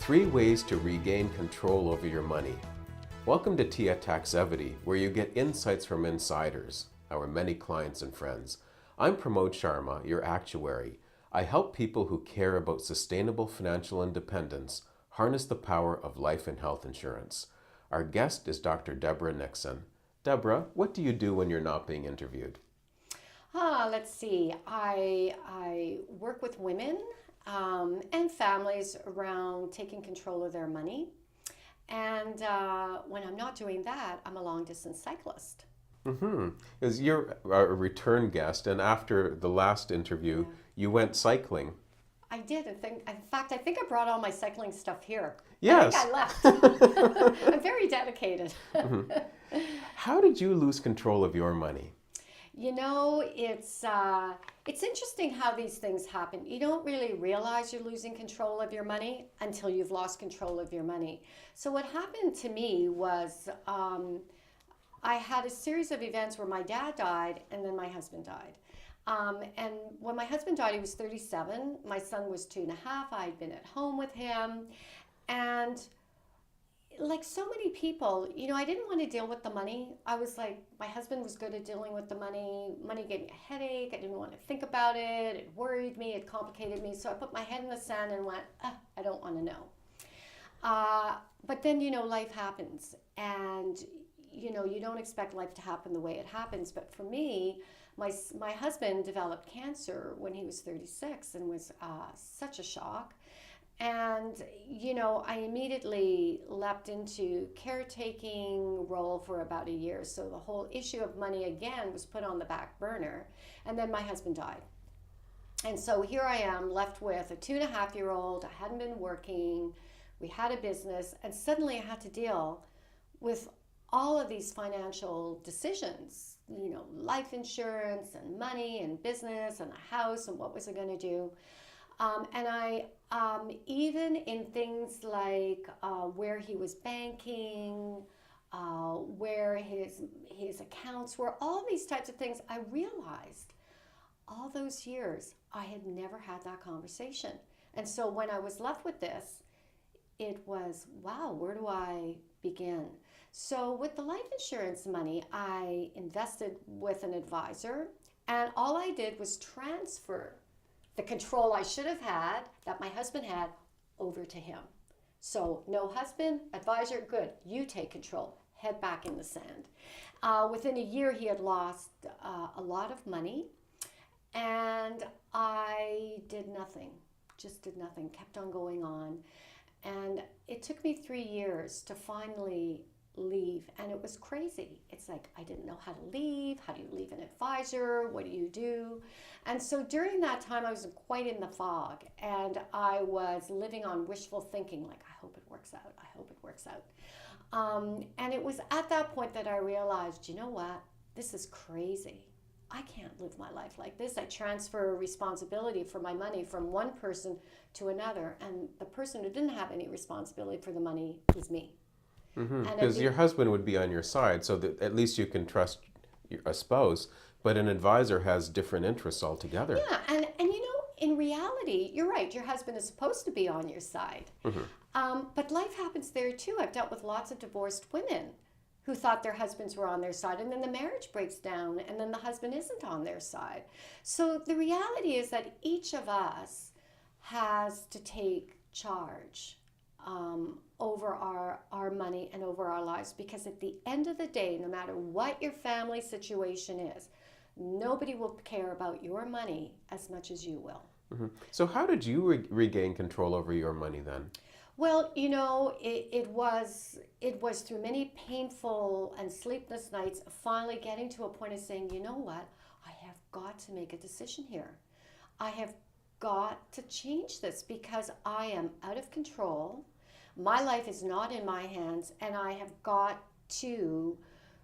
3 ways to regain control over your money. Welcome to Tia Taxevity, where you get insights from insiders, our many clients and friends. I'm Pramod Sharma, your actuary. I help people who care about sustainable financial independence harness the power of life and health insurance. Our guest is Dr. Deborah Nixon. Deborah, what do you do when you're not being interviewed? Let's see. I work with women and families around taking control of their money. And when I'm not doing that, I'm a long-distance cyclist. Because you're a return guest, and after the last interview, you went cycling. I did. In fact, I think I brought all my cycling stuff here. Yes. I think I left. I'm very dedicated. How did you lose control of your money? You know, it's interesting how these things happen. You don't really realize you're losing control of your money until you've lost control of your money. So what happened to me was I had a series of events where my dad died and then my husband died. And when my husband died, he was 37. My son was 2.5. I'd been at home with him. And like so many people, you know, I didn't want to deal with the money. I was like, my husband was good at dealing with the money. Money gave me a headache. I didn't want to think about it. It worried me. It complicated me. So I put my head in the sand and went, I don't want to know. But then, you know, life happens. And, you know, you don't expect life to happen the way it happens. But for me, my husband developed cancer when he was 36 and was such a shock. And, you know, I immediately leapt into caretaking role for about a year. So the whole issue of money again was put on the back burner. And then my husband died. And so here I am left with a 2.5-year-old. I hadn't been working. We had a business. And suddenly I had to deal with all of these financial decisions, you know, life insurance and money and business and a house and what was I going to do. And I, even in things like where he was banking, where his accounts were, all these types of things, I realized all those years I had never had that conversation. And so when I was left with this, it was, wow, where do I begin? So with the life insurance money, I invested with an advisor, and all I did was transfer the control I should have had, that my husband had, over to him. So no husband, advisor, good, you take control, head back in the sand. Within a year, he had lost a lot of money, and I did nothing, just did nothing, kept on going on. And it took me 3 years to finally leave, and it was crazy. It's like I didn't know how to leave. How do you leave an advisor? What do you do? And so during that time I was quite in the fog, and I was living on wishful thinking, like I hope it works out, I hope it works out. And it was at that point that I realized, you know what, this is crazy. I can't live my life like this. I transfer responsibility for my money from one person to another, and the person who didn't have any responsibility for the money was me. Because your husband would be on your side, so that at least you can trust a spouse, but an advisor has different interests altogether. Yeah, and you know, in reality, you're right, your husband is supposed to be on your side. But life happens there too. I've dealt with lots of divorced women who thought their husbands were on their side, and then the marriage breaks down, and then the husband isn't on their side. So the reality is that each of us has to take charge over our money and over our lives, because at the end of the day, no matter what your family situation is, nobody will care about your money as much as you will. So how did you regain control over your money then? Well, you know, it was through many painful and sleepless nights finally getting to a point of saying, you know what, I have got to make a decision here. I have got to change this because I am out of control. My life is not in my hands, and I have got to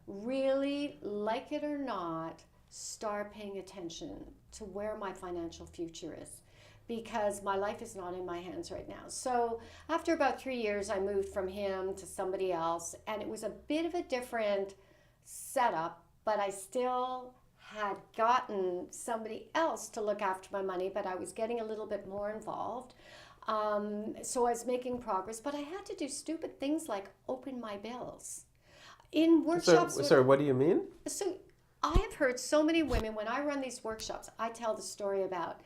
really, like it or not, start paying attention to where my financial future is, because my life is not in my hands right now. So after about 3 years, I moved from him to somebody else, and it was a bit of a different setup, but I still had gotten somebody else to look after my money, but I was getting a little bit more involved. So I was making progress, but I had to do stupid things like open my bills. In So, workshops, sorry, what do you mean? so I have heard so many women, when I run these workshops, I tell the story about,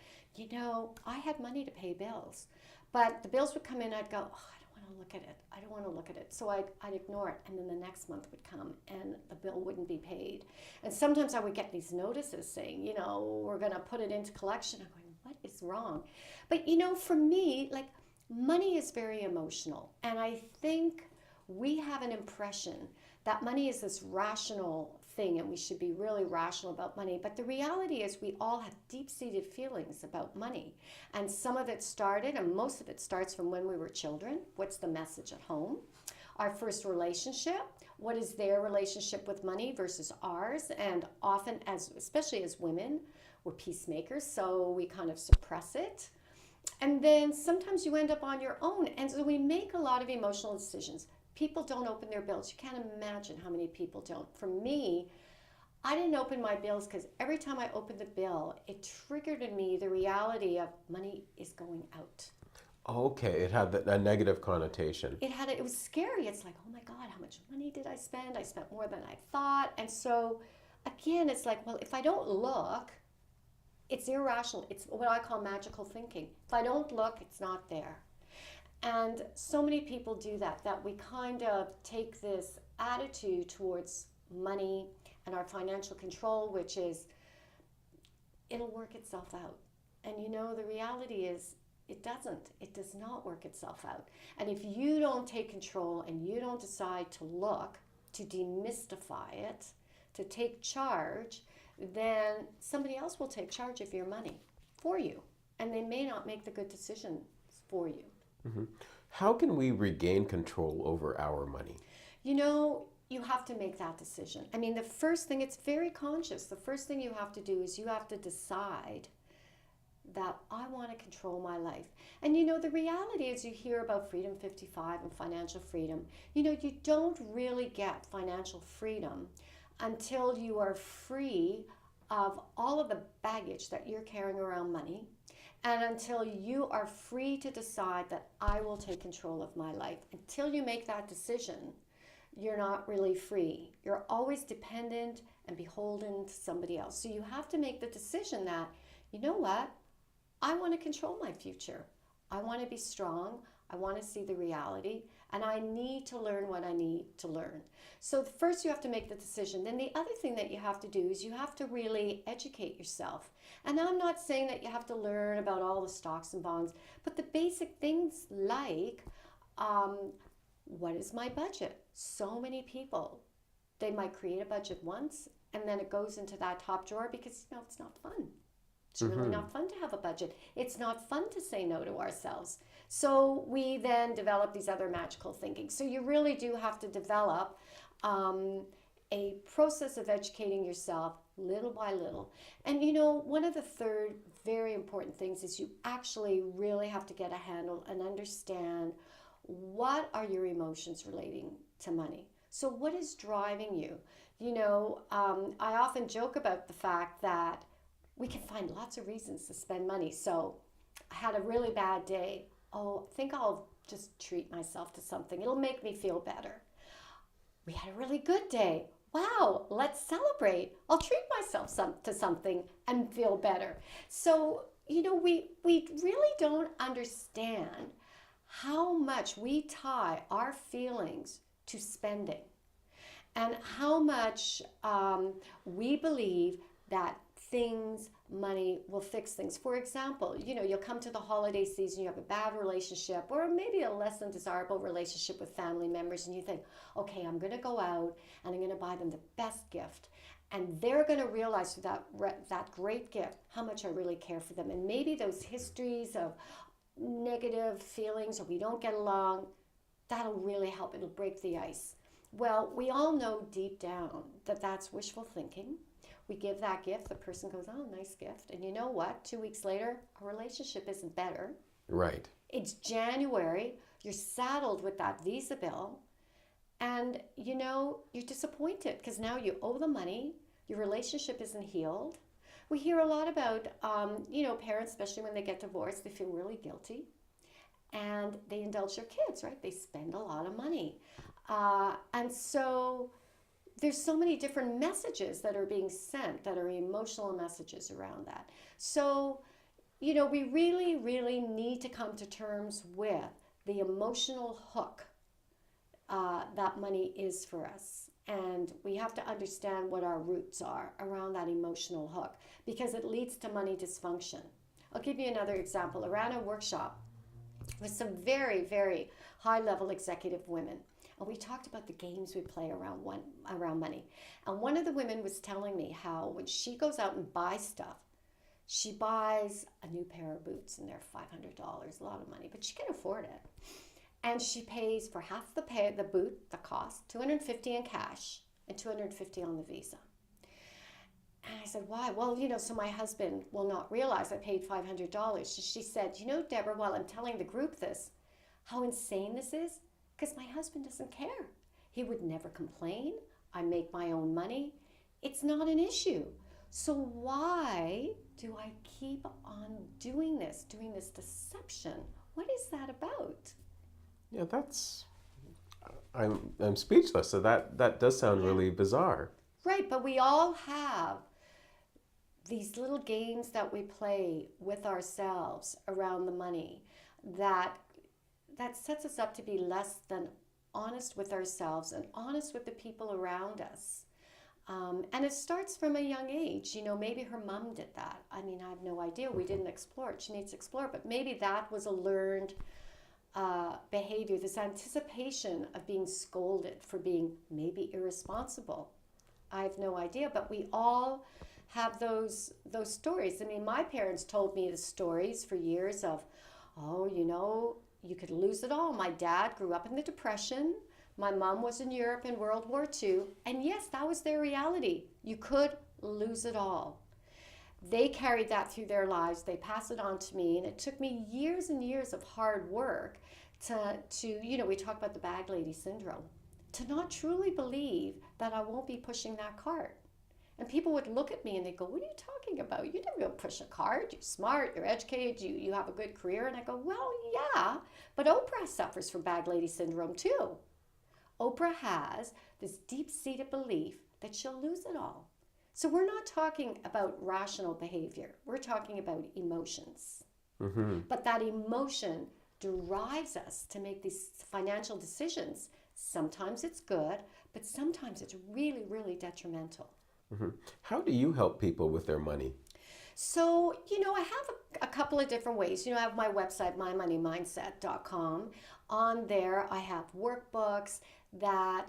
I had money to pay bills, but the bills would come in, I'd go, oh, I don't want to look at it. I don't want to look at it. So I'd ignore it. And then the next month would come and the bill wouldn't be paid. And sometimes I would get these notices saying, we're going to put it into collection. I'm going, what is wrong? But, for me, like, money is very emotional. And I think we have an impression that money is this rational thing and we should be really rational about money. But the reality is we all have deep-seated feelings about money. And some of it started, and most of it starts from when we were children. What's the message at home? Our first relationship. What is their relationship with money versus ours? And often, especially as women, we're peacemakers, so we kind of suppress it. And then sometimes you end up on your own. And so we make a lot of emotional decisions. People don't open their bills. You can't imagine how many people don't. For me, I didn't open my bills because every time I opened the bill, it triggered in me the reality of money is going out. Okay, it had a negative connotation. It was scary. It's like, oh my God, how much money did I spend? I spent more than I thought. And so again, it's like, well, if I don't look, it's irrational. It's what I call magical thinking. If I don't look, it's not there. And so many people do that we kind of take this attitude towards money and our financial control, which is, it'll work itself out. And the reality is, it doesn't. It does not work itself out. And if you don't take control and you don't decide to look, to demystify it, to take charge, then somebody else will take charge of your money for you. And they may not make the good decisions for you. Mm-hmm. How can we regain control over our money? You have to make that decision. I mean, the first thing, it's very conscious. The first thing you have to do is you have to decide that I want to control my life. And the reality is, you hear about Freedom 55 and financial freedom. You don't really get financial freedom until you are free of all of the baggage that you're carrying around money. And until you are free to decide that I will take control of my life. Until you make that decision, you're not really free. You're always dependent and beholden to somebody else. So you have to make the decision that, you know what? I want to control my future. I want to be strong. I want to see the reality. And I need to learn what I need to learn. So first you have to make the decision. Then the other thing that you have to do is you have to really educate yourself. And I'm not saying that you have to learn about all the stocks and bonds, but the basic things like, what is my budget? So many people, they might create a budget once and then it goes into that top drawer because, it's not fun. It's really not fun to have a budget. It's not fun to say no to ourselves. So we then develop these other magical thinking. So you really do have to develop a process of educating yourself little by little. And one of the third very important things is you actually really have to get a handle and understand, what are your emotions relating to money? So what is driving you? I often joke about the fact that we can find lots of reasons to spend money. So I had a really bad day. Oh, I think I'll just treat myself to something. It'll make me feel better. We had a really good day. Wow, let's celebrate. I'll treat myself to something and feel better. So, we really don't understand how much we tie our feelings to spending and how much we believe that money will fix things. For example, you'll come to the holiday season, you have a bad relationship or maybe a less than desirable relationship with family members, and you think, okay, I'm going to go out and I'm going to buy them the best gift. And they're going to realize through that great gift how much I really care for them. And maybe those histories of negative feelings or we don't get along, that'll really help. It'll break the ice. Well, we all know deep down that that's wishful thinking. We give that gift, the person goes, oh, nice gift. And you know what? 2 weeks later, our relationship isn't better. Right. It's January. You're saddled with that Visa bill. And, you're disappointed because now you owe the money. Your relationship isn't healed. We hear a lot about, parents, especially when they get divorced, they feel really guilty. and they indulge their kids, right? They spend a lot of money. And so there's so many different messages that are being sent that are emotional messages around that. So, we really, really need to come to terms with the emotional hook that money is for us. And we have to understand what our roots are around that emotional hook because it leads to money dysfunction. I'll give you another example. I ran a workshop with some very, very high-level executive women. And we talked about the games we play around money. And one of the women was telling me how when she goes out and buys stuff, she buys a new pair of boots and they're $500, a lot of money, but she can afford it. And she pays for half the boot, the cost, $250 in cash and $250 on the Visa. And I said, why? Well, so my husband will not realize I paid $500. She said, Deborah, while I'm telling the group this, how insane this is, because my husband doesn't care. He would never complain. I make my own money. It's not an issue. So why do I keep on doing this deception? What is that about? Yeah, I'm speechless. So that does sound really bizarre. Right, but we all have these little games that we play with ourselves around the money that sets us up to be less than honest with ourselves and honest with the people around us. And it starts from a young age. Maybe her mom did that. I mean, I have no idea. We didn't explore it. She needs to explore it. But maybe that was a learned behavior, this anticipation of being scolded for being maybe irresponsible. I have no idea. But we all have those stories. I mean, my parents told me the stories for years of, you could lose it all. My dad grew up in the Depression. My mom was in Europe in World War II. And yes, that was their reality. You could lose it all. They carried that through their lives. They passed it on to me. And it took me years and years of hard work to we talk about the bag lady syndrome, to not truly believe that I won't be pushing that cart. And people would look at me and they go, what are you talking about? You never go push a cart. You're smart, you're educated, you have a good career. And I go, well, yeah, but Oprah suffers from bag lady syndrome too. Oprah has this deep-seated belief that she'll lose it all. So we're not talking about rational behavior. We're talking about emotions. Mm-hmm. But that emotion drives us to make these financial decisions. Sometimes it's good, but sometimes it's really, really detrimental. Mm-hmm. How do you help people with their money? So, I have a couple of different ways. I have my website, mymoneymindset.com. On there, I have workbooks that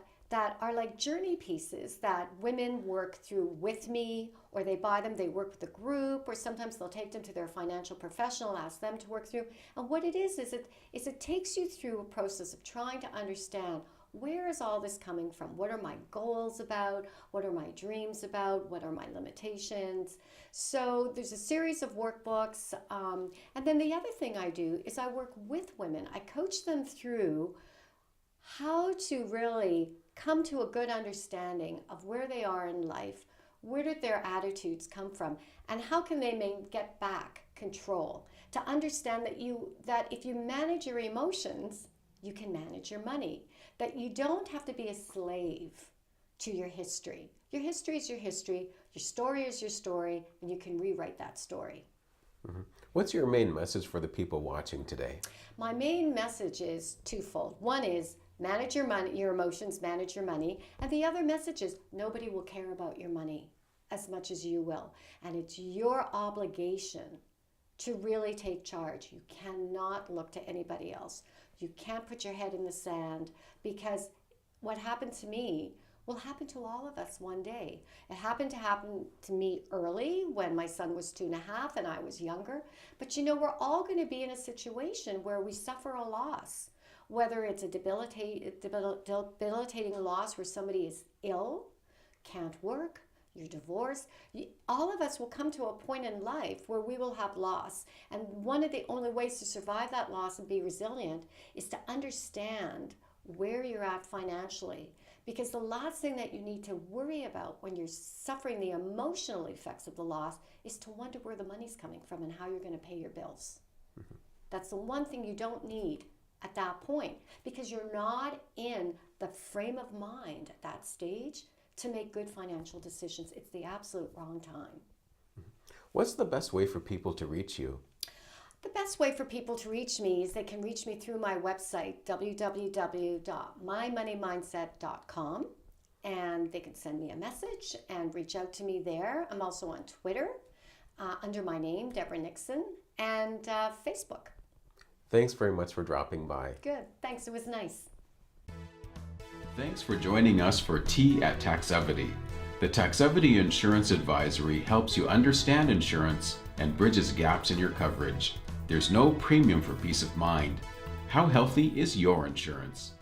are like journey pieces that women work through with me, or they buy them, they work with a group, or sometimes they'll take them to their financial professional, ask them to work through. And what it is it takes you through a process of trying to understand, where is all this coming from? What are my goals about? What are my dreams about? What are my limitations? So there's a series of workbooks. And then the other thing I do is I work with women. I coach them through how to really come to a good understanding of where they are in life, where did their attitudes come from, and how can they get back control, to understand that if you manage your emotions, you can manage your money, that you don't have to be a slave to your history. Your history is your history, your story is your story, and you can rewrite that story. Mm-hmm. What's your main message for the people watching today? My main message is twofold. One is manage your money, your emotions, manage your money. And the other message is nobody will care about your money as much as you will. And it's your obligation to really take charge. You cannot look to anybody else. You can't put your head in the sand, because what happened to me will happen to all of us one day. It happened to me early when my son was 2.5 and I was younger. But we're all going to be in a situation where we suffer a loss, whether it's a debilitating loss where somebody is ill, can't work, you're divorced. All of us will come to a point in life where we will have loss. And one of the only ways to survive that loss and be resilient is to understand where you're at financially. Because the last thing that you need to worry about when you're suffering the emotional effects of the loss is to wonder where the money's coming from and how you're going to pay your bills. Mm-hmm. That's the one thing you don't need at that point, because you're not in the frame of mind at that stage to make good financial decisions. It's the absolute wrong time. What's the best way for people to reach you? The best way for people to reach me is they can reach me through my website, www.mymoneymindset.com, and they can send me a message and reach out to me there. I'm also on Twitter under my name, Deborah Nixon, and Facebook. Thanks very much for dropping by. Good. Thanks. It was nice. Thanks for joining us for Tea at Taxevity. The Taxevity Insurance Advisory helps you understand insurance and bridges gaps in your coverage. There's no premium for peace of mind. How healthy is your insurance?